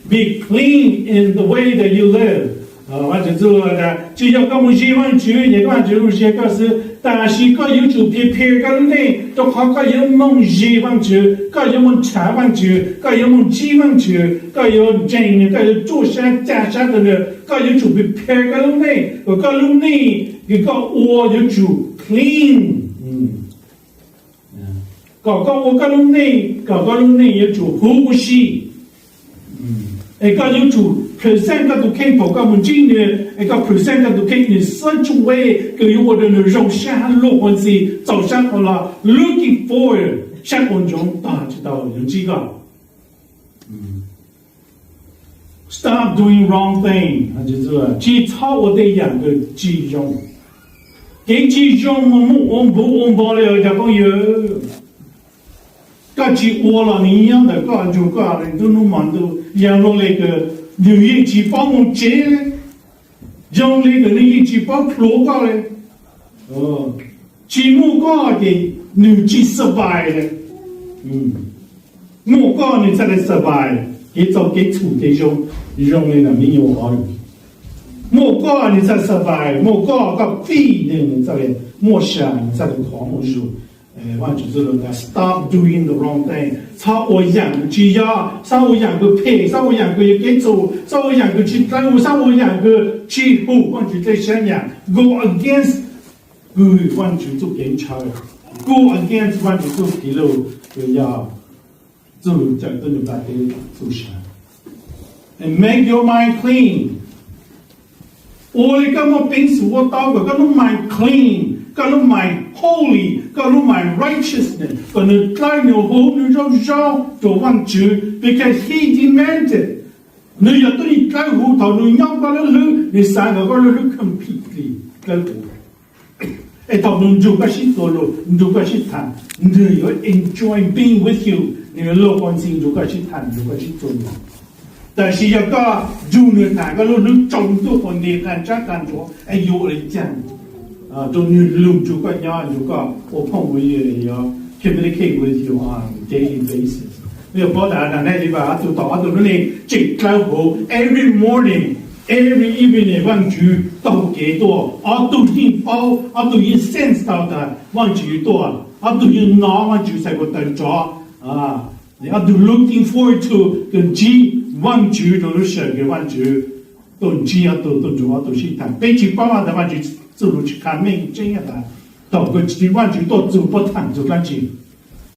be clean in the way that you live. 我就做的，只要我们希望主，也望主些个是，但是个有主偏偏个呢，都好个有梦希望主，个有梦查望主，个有梦希望主，个有真，个有做山加山的呢，个有主偏偏个呢，个路呢，一个我有主 clean， 个我个路呢，个路呢有主呼吸，一个有主。present 个都可以报告我们今年，一个 present 个都可以in such a way， 个有我的肉身落魂子，早上好了 ，looking forward， 像我种大知道有几个，stop doing wrong thing， 就是去操我的两个集中，给集中我不了的朋友，个去我了你一样的个就个了，都弄满都养了那个。留意去帮我接嘞，让那个人一起帮罗高嘞，去莫高的你去失败嘞，莫高你才能失败，给早给处的种，让那个没有好用，莫高你才失败，莫高个屁的你才能莫想你才能狂莫说。我就知道的 ，stop doing the wrong thing。操我养个鸡鸭，操我养个配，操我养个给走，操我养个去干物，操我养个去后，我就在想养 ，go against， 我就做检查 ，go against 我就做记录，就要做在都就把它做下 ，and make your mind clean。我的咁我平时我祷告，咁我 mind clean。kalau my holy, kalau my righteousness, kalau try no hope no job to want to because he demanded. No, you don't try who to no young balu, the sang of all completely. Et on do bashitolo, do bashitan, do you enjoy being with you? You look on seeing do bashitan, do bashitolo. 但是要个住呢，哪个路种都คนดีการจัดการตัวอายุอะไรจังตรงนี้ลุงจูก็ย้อนจูก็โอ้พ่อวิญญาณ communicate with you on daily basis เนี่ยพอแต่ในที่ว่าตัวต่อตัวนี้จิตเราโห every morning every evening วันจูต้องกี่ตัวตัวยิ่งเป้าตัวยิ่ง sense 到的วันจูตัวตัวยิ่งน้อวันจูใส่บนตัวจอตัว looking forward to 跟 G วันจูตัวรู้สึกกับวันจูตัว G ตัวจูตัวชิตันไปจีป้าแต่วันจู走路去看美真的，到个地方就到走不谈就感觉。